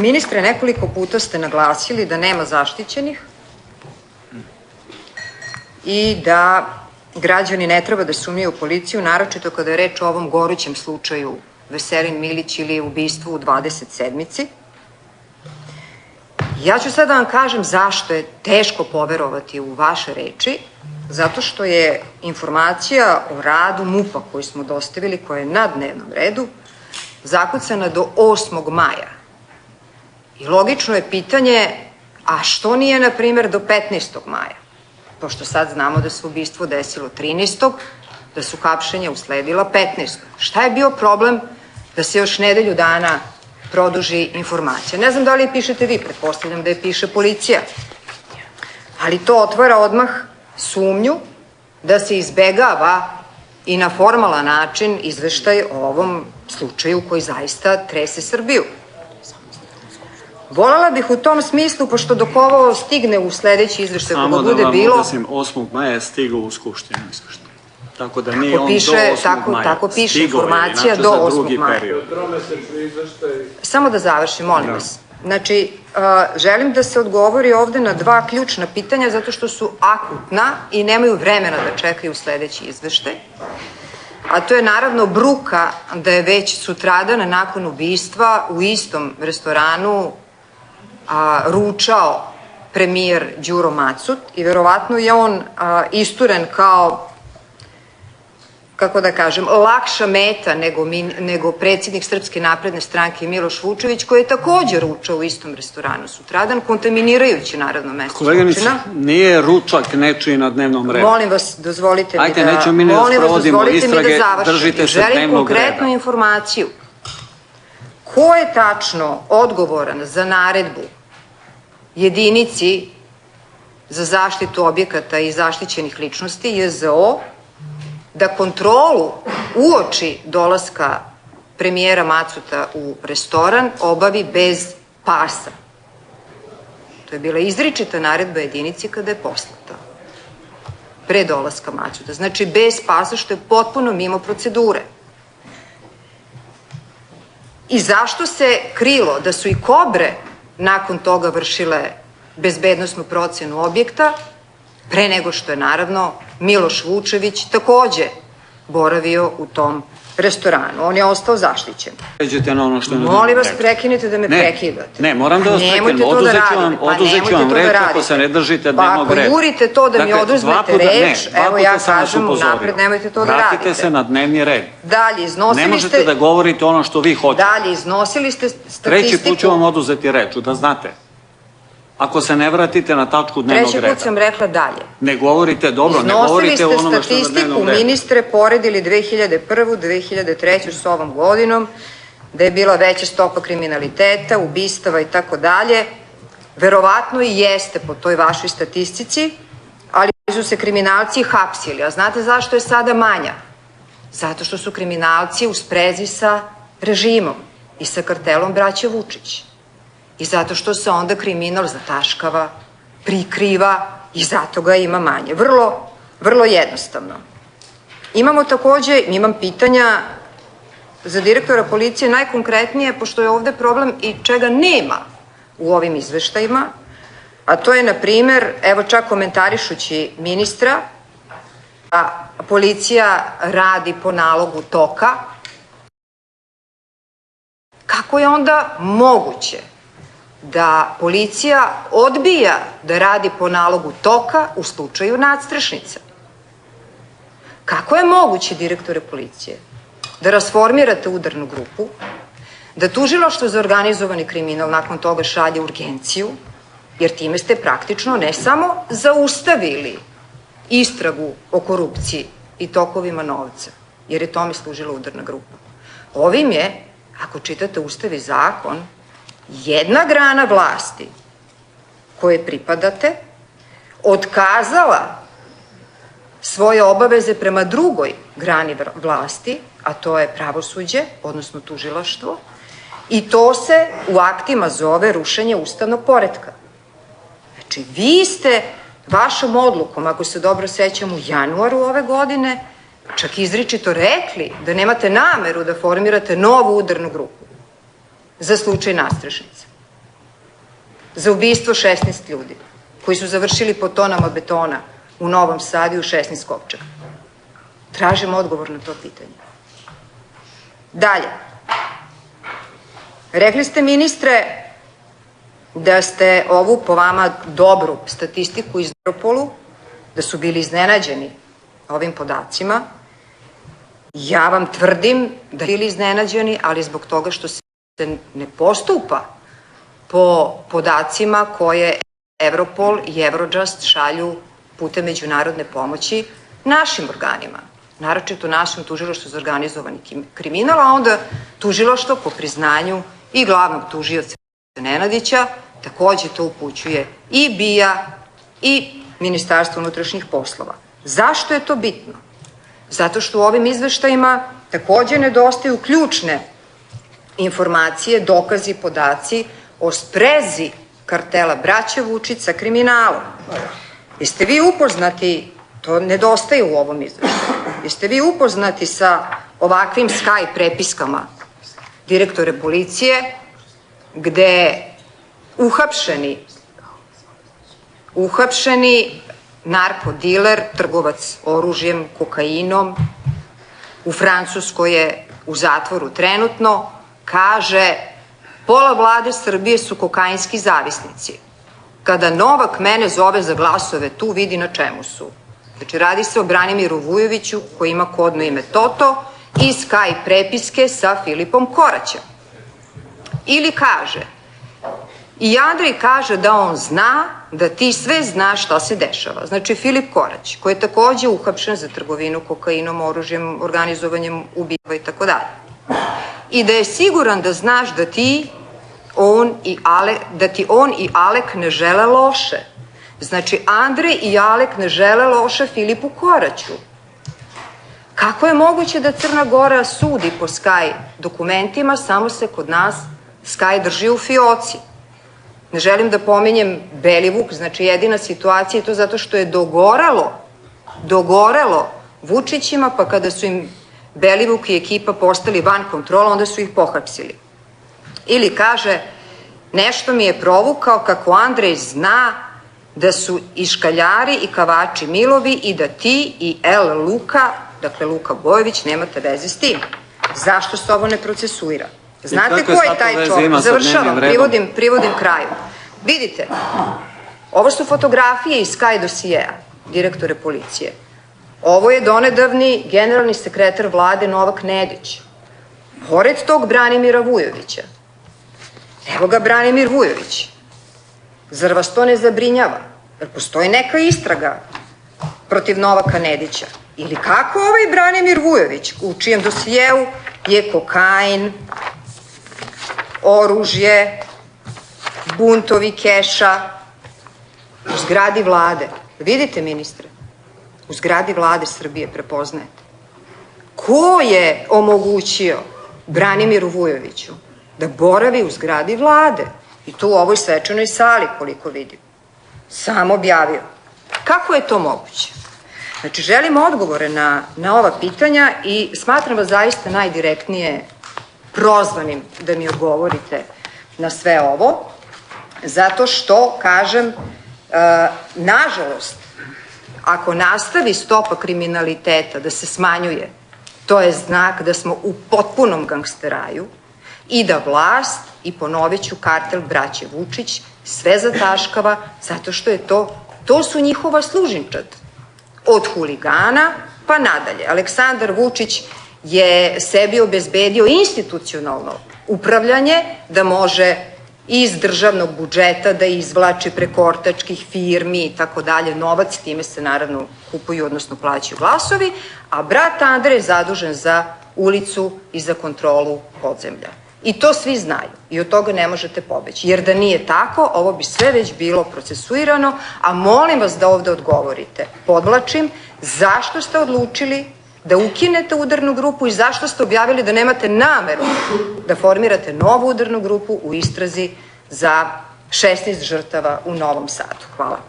Ministre, nekoliko puta ste naglasili da nema zaštićenih i da građani ne treba da sumnjaju u policiju, naročito kada je reč o ovom gorućem slučaju Veselin Milić ili ubistvu u 27. Ja ću sad da vam kažem zašto je teško poverovati u vaše reči, zato što je informacija o radu MUP-a koju smo dostavili, koja je na dnevnom redu, zakucana do 8. maja. I logično je pitanje, a što nije, na primjer, do 15. maja? Pošto sad znamo da se ubistvo desilo 13. da su hapšenja usledila 15. Šta je bio problem da se još nedelju dana produži informacija? Ne znam da li je pišete vi, pretpostavljam da je piše policija. Ali to otvara odmah sumnju da se izbegava i na formalan način izveštaj o ovom slučaju koji zaista trese Srbiju. Volela bih u tom smislu, pošto dok ovo stigne u sledeći izveštaj, koga bude bilo... Samo da vam objasnim, 8. maja je stigao u Skupštinu izveštaj. Tako da nije on do 8. maja. Tako piše informacija do 8. maja. Samo da završim, molim vas. Znači, želim da se odgovori ovde na dva ključna pitanja, zato što su akutna i nemaju vremena da čekaju sledeći izveštaj. A to je naravno bruka da je već sutradan nakon ubistva u istom restoranu ručao premijer Đuro Macut i verovatno je on isturen kao, kako da kažem, lakša meta nego predsjednik Srpske napredne stranke Miloš Vučević, koji je takođe ručao u istom restoranu sutradan, kontaminirajući naravno mesto Skupština. Koleginice, nije ručak nečiji na dnevnom redu. Molim vas, dozvolite mi da... Ajde, nećemo mi ne sprovodimo istrage, držite se dnevnog reda. Želim konkretnu informaciju. Ko je tačno odgovoran za naredbu jedinici za zaštitu objekata i zaštićenih ličnosti, JZO, da kontrolu uoči dolaska premijera Macuta u restoran obavi bez pasa? To je bila izričita naredba jedinici kada je poslata pre dolaska Macuta. Znači, bez pasa, što je potpuno mimo procedure. I zašto se krilo da su i Kobre nakon toga vršile bezbednosnu procenu objekta, pre nego što je, naravno, Miloš Vučević takođe boravio u tom restoranu. On je ostao zaštićen. Molim vas, prekinite da me prekidate. Ne, moram da vas prekinem. Oduzet ću vam reč ako se ne držite dnevnog reda. Pa ako jurite to da mi oduzmete reč, evo ja kažem unapred, nemojte to da radite. Vratite se na dnevni red. Dalje, iznosili ste... Ne možete da govorite ono što vi hoćete. Dalje, iznosili ste statistiku... Treći put ću vam oduzeti reč, da znate. Ako se ne vratite na tačku dnevnog reda. Treći put sam rekla dalje. Ne govorite, dobro, ne govorite o onome što je na dnevnom redu. Iznosili ste statistiku, ministre, poredili 2001. 2003. s ovom godinom, da je bila veća stopa kriminaliteta, ubistava i tako dalje. Verovatno i jeste po toj vašoj statistici, ali su se kriminalci hapsili. A znate zašto je sada manja? Zato što su kriminalci u sprezi sa režimom i sa kartelom braće Vučić. I zato što se onda kriminal zataškava, prikriva i zato ga ima manje. Vrlo jednostavno. Imam pitanja za direktora policije, najkonkretnije, pošto je ovde problem i čega nema u ovim izveštajima, a to je, na primer, evo čak komentarišući ministra, da policija radi po nalogu toka. Kako je onda moguće da policija odbija da radi po nalogu toka u slučaju nadstrešnica? Kako je moguće, direktore policije, da rasformirate udarnu grupu, da tužilaštvo za organizovani kriminal nakon toga šalje urgenciju, jer time ste praktično ne samo zaustavili istragu o korupciji i tokovima novca, jer je tome služila udarna grupa. Ovim je, ako čitate Ustav i zakon, jedna grana vlasti koje pripadate otkazala svoje obaveze prema drugoj grani vlasti, a to je pravosuđe, odnosno tužilaštvo, i to se u aktima zove rušenje ustavnog poretka. Znači, vi ste vašom odlukom, ako se dobro sećam, u januaru ove godine, čak izričito rekli da nemate nameru da formirate novu udarnu grupu za slučaj nadstrešnice. za ubistvo 16 ljudi koji su završili po tonama betona u Novom Sadu i u 16 Kopčaka? Tražim odgovor na to pitanje. Dalje. Rekli ste, ministre, da ste ovu, po vama, dobru statistiku iz Europolu, da su bili iznenađeni ovim podacima. Ja vam tvrdim da su bili iznenađeni, ali zbog toga što se ne postupa po podacima koje Europol i Eurojust šalju putem međunarodne pomoći našim organima, naročito našem tužilaštvu za organizovani kriminal, a onda tužilaštvo po priznanju i glavnog tužioca Nenadića takođe to upućuje i BIA i Ministarstvo unutrašnjih poslova. Zašto je to bitno? Zato što u ovim izveštajima takođe nedostaju ključne informacije, dokazi, podaci o sprezi kartela braće Vučić sa kriminalom. Jeste vi upoznati, to nedostaje u ovom izveštaju, jeste vi upoznati sa ovakvim Skype prepiskama direktore policije, gde uhapšeni narkodiler, trgovac oružjem, kokainom, u Francuskoj je u zatvoru trenutno, kaže: pola vlade Srbije su kokainski zavisnici. Kada Novak mene zove za glasove, tu vidi na čemu su. Znači, radi se o Branimiru Vujoviću, koji ima kodno ime Toto, i Skype prepiske sa Filipom Koraćem. Ili kaže, i Andrej kaže da on zna, da ti sve znaš šta se dešava. Znači, Filip Korać, koji je takođe uhapšen za trgovinu kokainom, oružjem, organizovanjem ubistva i tako dalje. I da je siguran da znaš da ti on i Alek ne žele loše. Znači, Andrej i Alek ne žele loše Filipu Koraću. Kako je moguće da Crna Gora sudi po Sky dokumentima, samo se kod nas Sky drži u fioci? Ne želim da pominjem Belivuk, znači jedina situacija je to zato što je dogorelo Vučićima, pa kada su im Belivuk i ekipa postali van kontrola, onda su ih pohapsili. Ili kaže, nešto mi je provukao kako Andrej zna da su i škaljari i kavači Milovi i da ti i L. Luka, dakle Luka Bojović, nemate veze s tim. Zašto se ovo ne procesuira? Znate ko je taj čovjek? Završavam, privodim kraju. Vidite, ovo su fotografije iz Sky dosijeja direktore policije. Ovo je donedavni generalni sekretar vlade Novak Nedić. Pored tog Branimira Vujovića. Evo ga Branimir Vujović. Zar vas to ne zabrinjava? Jer postoji neka istraga protiv Novaka Nedića. Ili kako ovaj Branimir Vujović, u čijem dosijeu je kokain, oružje, buntovi keša, u zgradi vlade. Vidite, ministre, u zgradi vlade Srbije prepoznajete. Ko je omogućio Branimiru Vujoviću da boravi u zgradi vlade? I tu u ovoj svečanoj sali, koliko vidim. Sam objavio. Kako je to moguće? Znači, želim odgovore na ova pitanja i smatram vas zaista najdirektnije prozvanim da mi odgovorite na sve ovo, zato što, kažem, nažalost, ako nastavi stopa kriminaliteta da se smanjuje, to je znak da smo u potpunom gangsteraju i da vlast, i ponovit ću, kartel braće Vučić, sve zataškava, zato što je to su njihova služinčad. Od huligana pa nadalje. Aleksandar Vučić je sebi obezbedio institucionalno upravljanje da može iz državnog budžeta da izvlači preko ortačkih firmi i tako dalje novac, time se naravno kupuju, odnosno plaćaju glasovi, a brat Andrej je zadužen za ulicu i za kontrolu podzemlja. I to svi znaju i od toga ne možete pobeći, jer da nije tako, ovo bi sve već bilo procesuirano, a molim vas da ovde odgovorite. Podvlačim, zašto ste odlučili da ukinete udarnu grupu i zašto ste objavili da nemate nameru da formirate novu udarnu grupu u istrazi za 16 žrtava u Novom Sadu? Hvala.